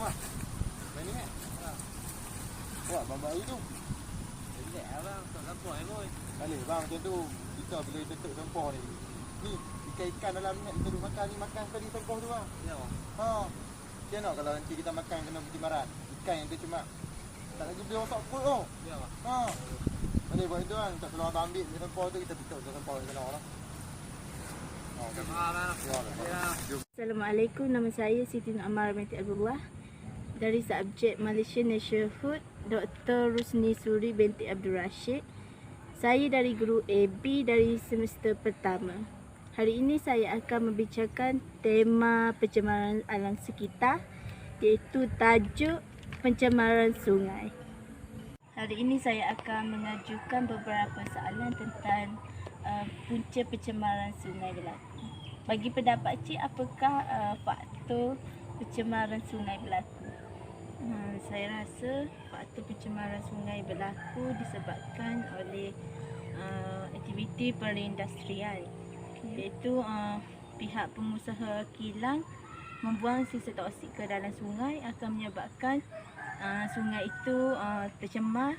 mah. Main ni kan? Wah, bang tu. Jadi abang tak lapor boy. Kali bang macam tu. Kita bila kita tek sempor ni. Ni ikan-ikan dalam net kita duk makan ni makan tadi sempor tu bang. Ya. Ha. Macam mana kalau nanti kita makan kena pencemaran? Ikan yang tercemar. Tak lagi boleh rosak perut tu. Ya. Ha. Boleh buat itu bang. Tak perlu abang ambil sempor tu kita tutup sempor yang kena lah. Assalamualaikum, nama saya Siti Nur Amar Binti Abdullah dari subjek Malaysia National Food, Dr. Rusni Suri binti Abdul Rashid. Saya dari guru AB dari semester pertama. Hari ini saya akan membicarakan tema pencemaran alam sekitar, iaitu tajuk pencemaran sungai. Hari ini saya akan mengajukan beberapa soalan tentang punca pencemaran sungai berlaku. Bagi pendapat cik, apakah faktor pencemaran sungai berlaku? Saya rasa faktor pencemaran sungai berlaku disebabkan oleh aktiviti perindustrian, iaitu pihak pengusaha kilang membuang sisa toksik ke dalam sungai akan menyebabkan sungai itu tercemar.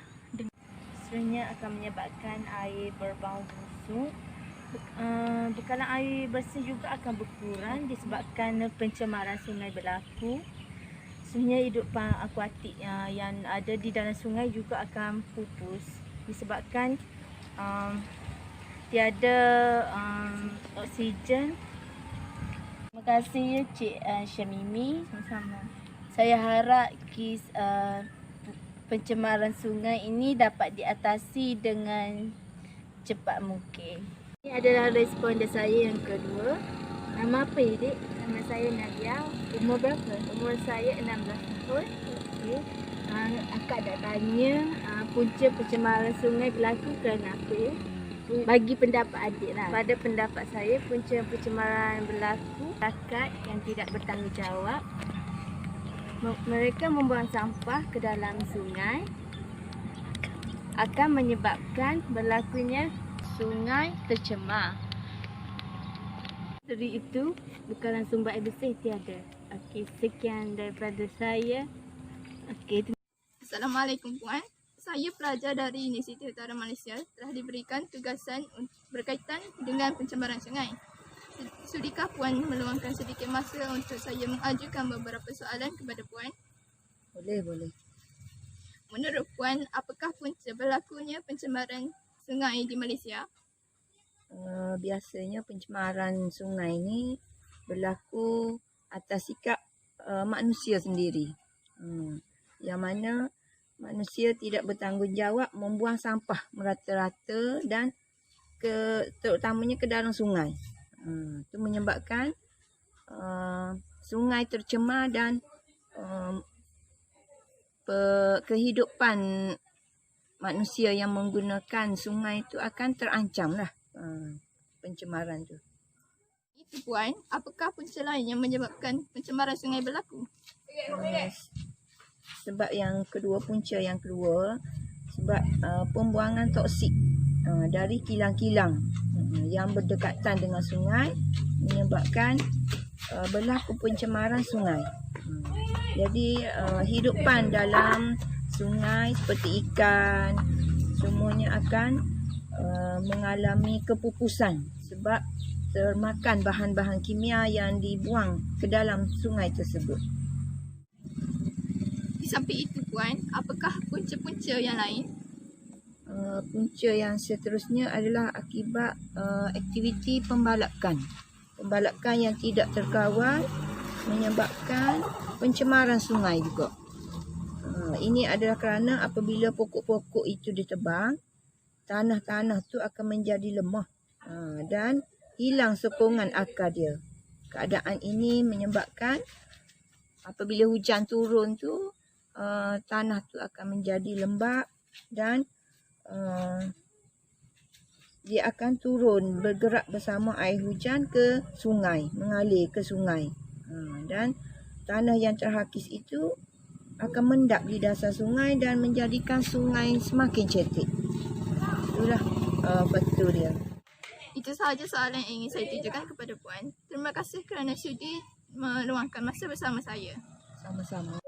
Sebenarnya akan menyebabkan air berbau busuk. Bekalan air bersih juga akan berkurang disebabkan pencemaran sungai berlaku. Sebenarnya hidupan akuatik yang ada di dalam sungai juga akan pupus disebabkan tiada oksigen. Terima kasih Cik Syamimi. Sama-sama. Saya harap kes pencemaran sungai ini dapat diatasi dengan cepat mungkin. Ini adalah responden saya yang kedua. Nama apa ya, Dik? Nama saya Nadia. Umur berapa? Umur saya 16 tahun. Okey. Akak dah tanya punca pencemaran sungai berlaku kerana apa ya? Bagi pendapat adik lah. Pada pendapat saya, punca pencemaran berlaku masyarakat yang tidak bertanggungjawab. Mereka membuang sampah ke dalam sungai akan menyebabkan berlakunya sungai tercemar. Dari itu, bekalan sumber air bersih tiada. Okey, sekian daripada saya. Okey. Assalamualaikum puan. Saya pelajar dari Universiti Utara Malaysia telah diberikan tugasan berkaitan dengan pencemaran sungai. Sudikah puan meluangkan sedikit masa untuk saya mengajukan beberapa soalan kepada puan? Boleh. Menurut puan, apakah punca berlakunya pencemaran sungai di Malaysia? Biasanya pencemaran sungai ni berlaku atas sikap manusia sendiri. Yang mana manusia tidak bertanggungjawab membuang sampah merata-rata dan terutamanya ke dalam sungai. Itu menyebabkan sungai tercemar dan kehidupan manusia yang menggunakan sungai itu akan terancam lah pencemaran tu. Itu puan, apakah punca lain yang menyebabkan pencemaran sungai berlaku? Sebab punca yang kedua sebab pembuangan toksik dari kilang-kilang yang berdekatan dengan sungai menyebabkan berlaku pencemaran sungai. Jadi hidupan dalam sungai seperti ikan semuanya akan mengalami kepupusan sebab termakan bahan-bahan kimia yang dibuang ke dalam sungai tersebut. Di samping itu puan, apakah punca-punca yang lain? Punca yang seterusnya adalah akibat aktiviti pembalakan. Pembalakan yang tidak terkawal menyebabkan pencemaran sungai juga. Ini adalah kerana apabila pokok-pokok itu ditebang, tanah-tanah tu akan menjadi lemah dan hilang sokongan akar dia. Keadaan ini menyebabkan apabila hujan turun tu, tanah tu akan menjadi lembap dan dia akan turun bergerak bersama air hujan ke sungai, mengalir ke sungai. Dan tanah yang terhakis itu akan mendap di dasar sungai dan menjadikan sungai semakin cetek. Itulah betul dia. Itu sahaja soalan yang ingin saya tujukan kepada puan. Terima kasih kerana sudi meluangkan masa bersama saya. Sama-sama.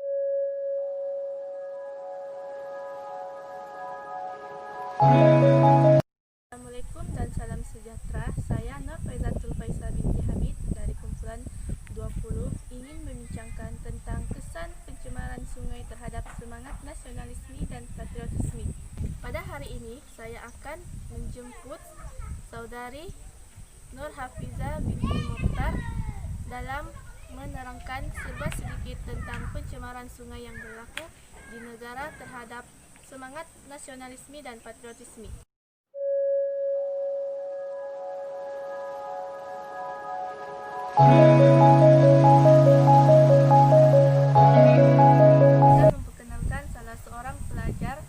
Assalamualaikum dan salam sejahtera. Saya Nur Faizatul Faisal binti Habib dari kumpulan 20 ingin membincangkan tentang kesan pencemaran sungai terhadap semangat nasionalisme dan patriotisme. Pada hari ini, saya akan menjemput saudari Nur Hafizah binti Mokhtar dalam menerangkan serba sedikit tentang pencemaran sungai yang berlaku di negara terhadap semangat nasionalisme dan patriotisme. Saya memperkenalkan salah seorang pelajar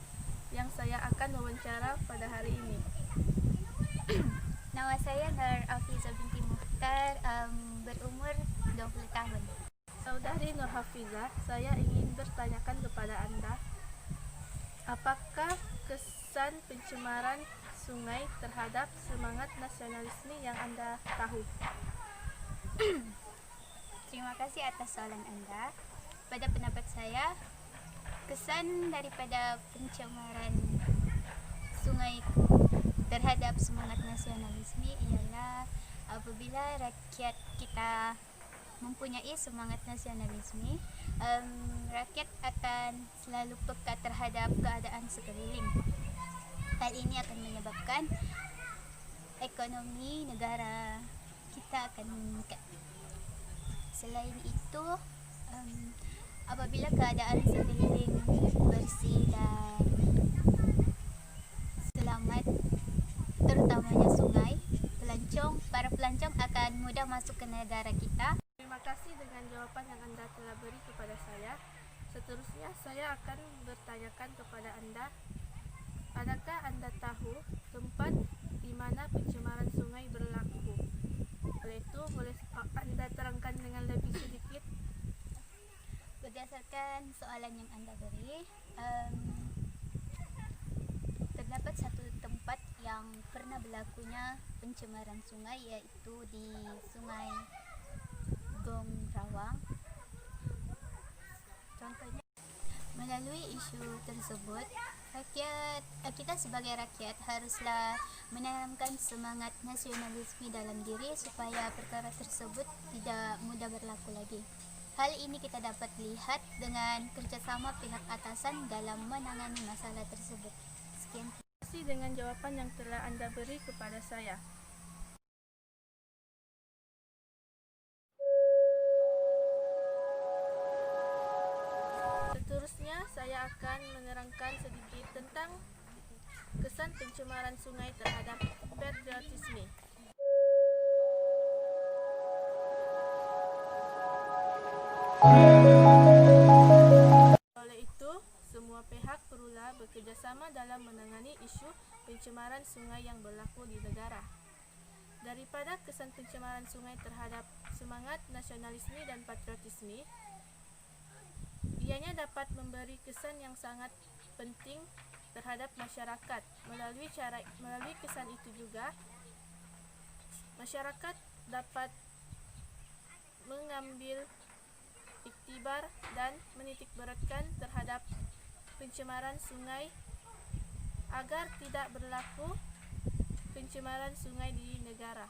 yang saya akan wawancara pada hari ini. Nama saya Nur Hafizah binti Mokhtar, berumur 20 tahun. Saudari Nur Hafizah, saya ingin bertanyakan kepada Anda, apakah kesan pencemaran sungai terhadap semangat nasionalisme yang Anda tahu? Terima kasih atas soalan Anda. Pada pendapat saya, kesan daripada pencemaran sungai terhadap semangat nasionalisme ialah apabila rakyat kita mempunyai semangat nasionalisme, rakyat akan selalu peka terhadap keadaan sekeliling. Hal ini akan menyebabkan ekonomi negara kita akan meningkat. Selain itu, apabila keadaan sekeliling bersih dan selamat, terutamanya sungai, para pelancong akan mudah masuk ke negara kita. Terima kasih dengan jawapan yang Anda telah beri kepada saya. Seterusnya, saya akan bertanyakan kepada Anda, adakah Anda tahu tempat di mana pencemaran sungai berlaku? Oleh itu, boleh Anda terangkan dengan lebih sedikit? Berdasarkan soalan yang Anda beri, terdapat satu tempat yang pernah berlakunya pencemaran sungai, yaitu di Sungai Gong Rawang. Contohnya, melalui isu tersebut, kita sebagai rakyat haruslah menanamkan semangat nasionalisme dalam diri supaya perkara tersebut tidak mudah berlaku lagi. Hal ini kita dapat lihat dengan kerjasama pihak atasan dalam menangani masalah tersebut. Sekian. Terima kasih dengan jawapan yang telah Anda beri kepada saya. Seterusnya, saya akan menerangkan sedikit tentang kesan pencemaran sungai terhadap patriotisme. Oleh itu, semua pihak perlulah bekerjasama dalam menangani isu pencemaran sungai yang berlaku di negara. Daripada kesan pencemaran sungai terhadap semangat nasionalisme dan patriotisme, ianya dapat memberi kesan yang sangat penting terhadap masyarakat. Melalui kesan itu juga, masyarakat dapat mengambil iktibar dan menitikberatkan terhadap pencemaran sungai agar tidak berlaku pencemaran sungai di negara.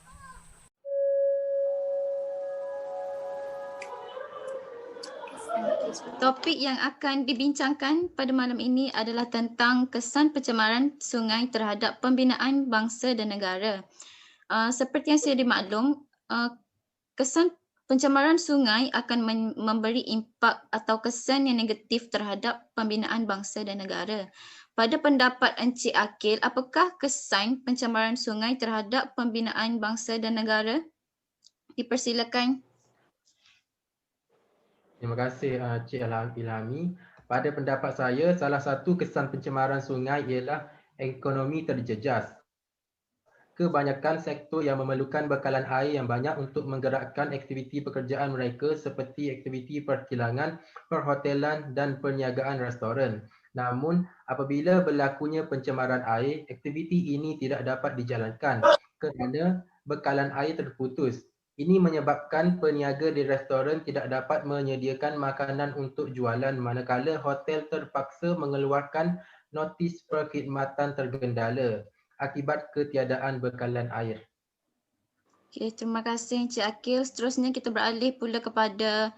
Topik yang akan dibincangkan pada malam ini adalah tentang kesan pencemaran sungai terhadap pembinaan bangsa dan negara. Seperti yang saya dimaklum, kesan pencemaran sungai akan memberi impak atau kesan yang negatif terhadap pembinaan bangsa dan negara. Pada pendapat Encik Akil, apakah kesan pencemaran sungai terhadap pembinaan bangsa dan negara? Dipersilakan. Terima kasih Cik Ilhami. Pada pendapat saya, salah satu kesan pencemaran sungai ialah ekonomi terjejas. Kebanyakan sektor yang memerlukan bekalan air yang banyak untuk menggerakkan aktiviti pekerjaan mereka seperti aktiviti perkilangan, perhotelan dan perniagaan restoran. Namun, apabila berlakunya pencemaran air, aktiviti ini tidak dapat dijalankan kerana bekalan air terputus. Ini menyebabkan peniaga di restoran tidak dapat menyediakan makanan untuk jualan manakala hotel terpaksa mengeluarkan notis perkhidmatan tergendala akibat ketiadaan bekalan air. Okey, terima kasih Encik Akil. Seterusnya kita beralih pula kepada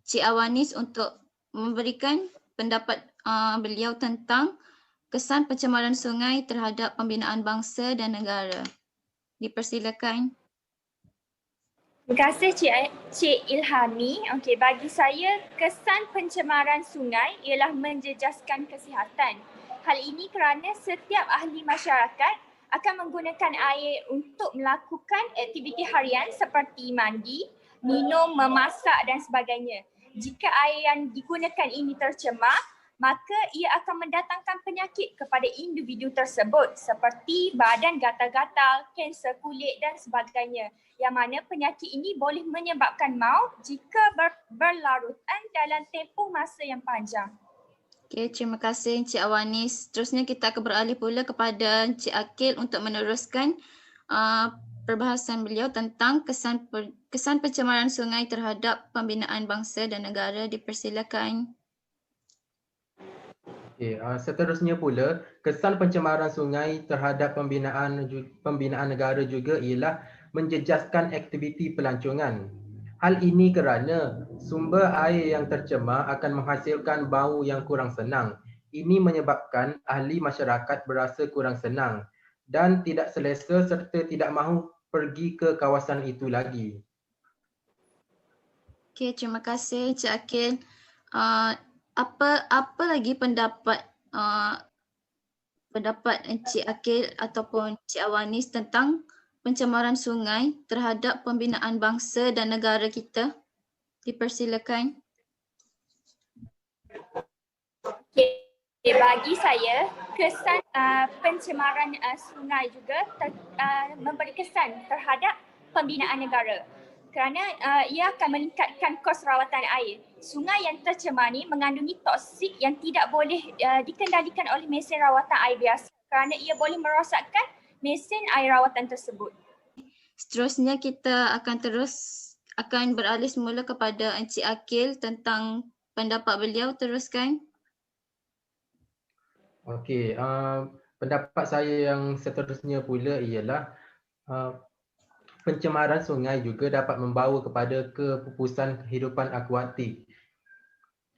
Cik Awanis untuk memberikan pendapat beliau tentang kesan pencemaran sungai terhadap pembinaan bangsa dan negara. Dipersilakan. Terima kasih Cik Ilhami. Okey, bagi saya kesan pencemaran sungai ialah menjejaskan kesihatan. Hal ini kerana setiap ahli masyarakat akan menggunakan air untuk melakukan aktiviti harian seperti mandi, minum, memasak dan sebagainya. Jika air yang digunakan ini tercemar, maka ia akan mendatangkan penyakit kepada individu tersebut seperti badan gatal-gatal, kanser kulit dan sebagainya. Yang mana penyakit ini boleh menyebabkan maut jika berlarutan dalam tempoh masa yang panjang. Okey, terima kasih Encik Awanis. Seterusnya kita akan beralih pula kepada Encik Akil untuk meneruskan perbahasan beliau tentang kesan pencemaran sungai terhadap pembinaan bangsa dan negara. Dipersilakan. Okay, seterusnya pula, kesan pencemaran sungai terhadap pembinaan negara juga ialah menjejaskan aktiviti pelancongan. Hal ini kerana sumber air yang tercemar akan menghasilkan bau yang kurang senang. Ini menyebabkan ahli masyarakat berasa kurang senang dan tidak selesa serta tidak mahu pergi ke kawasan itu lagi. Okey, terima kasih Encik Akil. Apa lagi pendapat Encik Akil ataupun Encik Awanis tentang pencemaran sungai terhadap pembinaan bangsa dan negara kita? Dipersilakan. Bagi saya, kesan pencemaran sungai juga memberi kesan terhadap pembinaan negara. Kerana ia akan meningkatkan kos rawatan air. Sungai yang tercemar ni mengandungi toksik yang tidak boleh dikendalikan oleh mesin rawatan air biasa kerana ia boleh merosakkan mesin air rawatan tersebut. Seterusnya kita akan beralih semula kepada Encik Akil tentang pendapat beliau. Teruskan. Okey, pendapat saya yang seterusnya pula ialah pencemaran sungai juga dapat membawa kepada kepupusan kehidupan akuatik.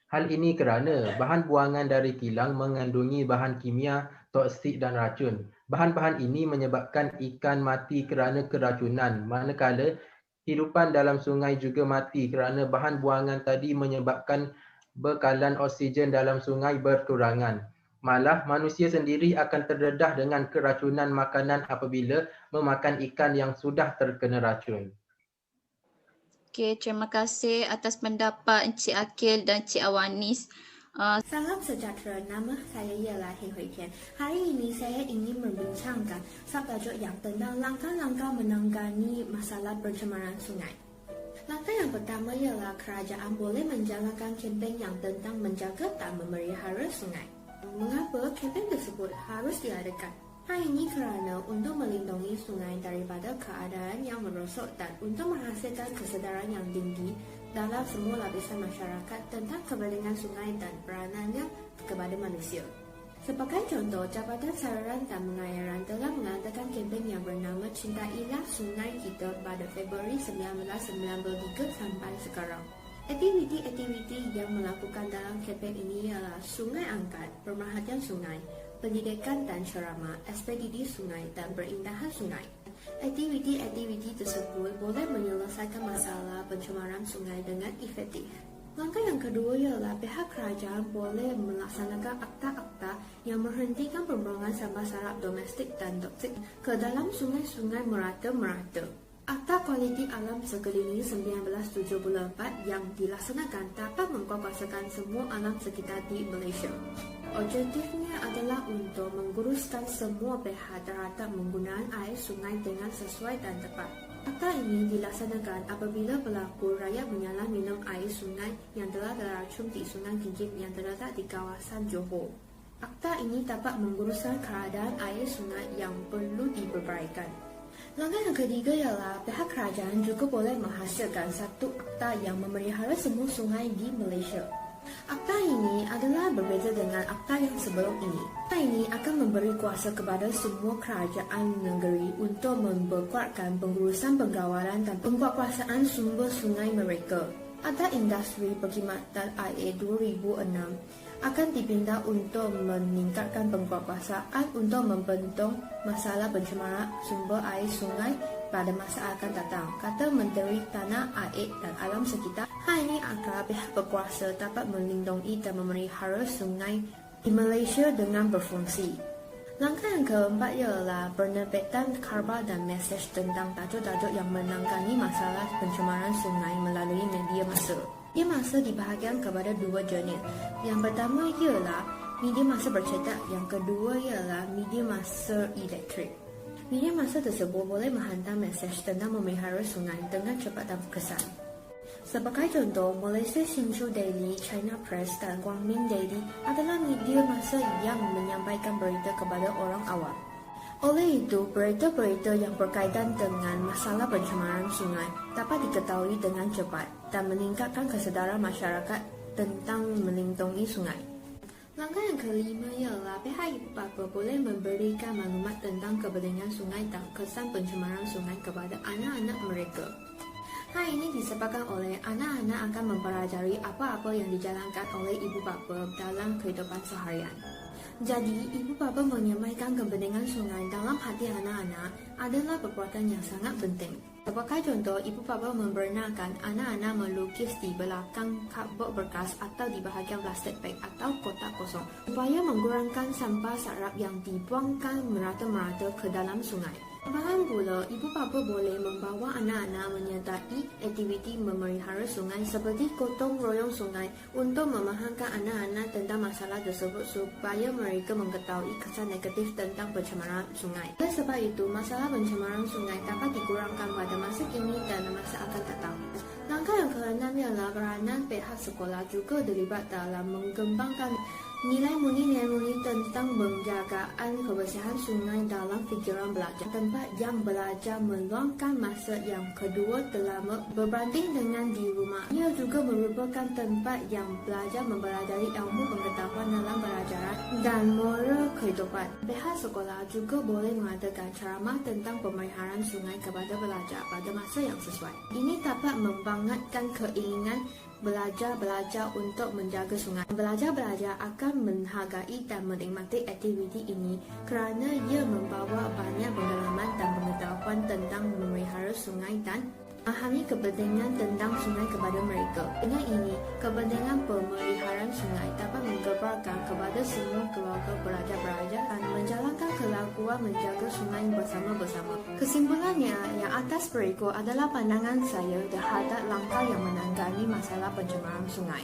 Hal ini kerana bahan buangan dari kilang mengandungi bahan kimia, toksik dan racun. Bahan-bahan ini menyebabkan ikan mati kerana keracunan, manakala hidupan dalam sungai juga mati kerana bahan buangan tadi menyebabkan bekalan oksigen dalam sungai berkurangan. Malah manusia sendiri akan terdedah dengan keracunan makanan apabila memakan ikan yang sudah terkena racun. Okey, terima kasih atas pendapat Encik Akil dan Encik Awanis. Salam sejahtera, nama saya ialah Heng Hui Tian. Hari ini saya ingin membincangkan subtajuk yang tentang langkah-langkah menangani masalah pencemaran sungai. Langkah yang pertama ialah kerajaan boleh menjalankan kempen yang tentang menjaga dan memelihara sungai. Mengapa kempen tersebut harus diadakan? Hal ini kerana untuk melindungi sungai daripada keadaan yang merosot dan untuk menghasilkan kesedaran yang tinggi dalam semua lapisan masyarakat tentang kepentingan sungai dan peranannya kepada manusia. Sebagai contoh, Jabatan Saluran dan Pengayaran telah mengadakan kempen yang bernama Cintailah Sungai Kita pada Februari 1993 sampai sekarang. Aktiviti-aktiviti yang melakukan dalam kempen ini ialah sungai angkat, pemerhatian sungai, pendidikan dan ceramah, ekspedisi sungai dan perindahan sungai. Aktiviti-aktiviti tersebut boleh menyelesaikan masalah pencemaran sungai dengan efektif. Langkah yang kedua ialah pihak kerajaan boleh melaksanakan akta-akta yang menghentikan pembuangan sampah sarap domestik dan toksik ke dalam sungai-sungai merata-merata. Akta Kualiti Alam Sekeliling 1974 yang dilaksanakan dapat mengkuasakan semua alam sekitar di Malaysia. Objektifnya adalah untuk menguruskan semua pihak terhadap penggunaan air sungai dengan sesuai dan tepat. Akta ini dilaksanakan apabila berlaku rakyat menyala minum air sungai yang telah terracun di Sungai Gingin yang terletak di kawasan Johor. Akta ini dapat menguruskan keadaan air sungai yang perlu diperbaikan. Langkah yang ketiga ialah pihak kerajaan juga boleh menghasilkan satu akta yang memelihara semua sungai di Malaysia. Akta ini adalah berbeza dengan akta yang sebelum ini. Akta ini akan memberi kuasa kepada semua kerajaan negeri untuk memperkuatkan pengurusan pengawalan dan penguatkuasaan sumber sungai mereka. Akta Industri Perkhidmatan Air 2006 akan dipindah untuk meningkatkan penguatkuasaan untuk membentang masalah pencemaran sumber air sungai pada masa akan datang, kata Menteri Tanah Air dan Alam Sekitar. Hal ini agar pihak berkuasa dapat melindungi dan memelihara sungai di Malaysia dengan berfungsi. Langkah yang keempat ialah penerbitan khabar dan mesej tentang tajuk-tajuk yang menangani masalah pencemaran sungai melalui media massa. Media massa dibahagikan kepada dua jenis. Yang pertama ialah media massa bercetak, yang kedua ialah media massa elektrik. Media massa tersebut boleh menghantar mesej tentang memelihara sungai dengan cepat dan berkesan. Sebagai contoh, Malaysia Shinshu Daily, China Press dan Guangming Daily adalah media massa yang menyampaikan berita kepada orang awam. Oleh itu, berita-berita yang berkaitan dengan masalah pencemaran sungai dapat diketahui dengan cepat dan meningkatkan kesedaran masyarakat tentang melindungi sungai. Langkah yang kelima ialah pihak ibu bapa boleh memberikan maklumat tentang kepentingan sungai dan kesan pencemaran sungai kepada anak-anak mereka. Hal ini disebabkan oleh anak-anak akan mempelajari apa-apa yang dijalankan oleh ibu bapa dalam kehidupan seharian. Jadi, ibu bapa menyampaikan kepentingan sungai dalam hati anak-anak adalah perbuatan yang sangat penting. Sebagai contoh, ibu bapa membenarkan anak-anak melukis di belakang cardboard bekas atau di bahagian plastik bag atau kotak kosong supaya mengurangkan sampah sarap yang dibuangkan merata-merata ke dalam sungai. Bahkan pula, ibu bapa boleh membawa anak-anak menyertai aktiviti memelihara sungai seperti gotong royong sungai untuk memahamkan anak-anak tentang masalah tersebut supaya mereka mengetahui kesan negatif tentang pencemaran sungai. Oleh sebab itu, masalah pencemaran sungai dapat dikurangkan pada masa kini dan masa akan datang. Langkah yang keenam ialah peranan pihak sekolah juga terlibat dalam mengembangkan nilai-nilai tentang penjagaan kebersihan sungai dalam fikiran belajar. Tempat yang belajar meluangkan masa yang kedua telah berbanding dengan di rumah. Ia juga merupakan tempat yang belajar mempelajari ilmu pengetahuan dalam pelajaran dan moral kehidupan. Pihak sekolah juga boleh mengadakan ceramah tentang pemeliharaan sungai kepada pelajar pada masa yang sesuai. Ini dapat membangkitkan keinginan belajar untuk menjaga sungai. Belajar akan menghargai dan menikmati aktiviti ini kerana ia membawa banyak pengalaman dan pengetahuan tentang memelihara sungai dan memahami kepentingan tentang sungai kepada mereka. Dengan ini, kepentingan pemeliharaan sungai dapat menggerakkan kepada semua keluarga pelajar-pelajar dan menjalankan kelakuan menjaga sungai bersama-sama. Kesimpulannya, yang atas berikut adalah pandangan saya terhadap langkah yang menangani masalah pencemaran sungai.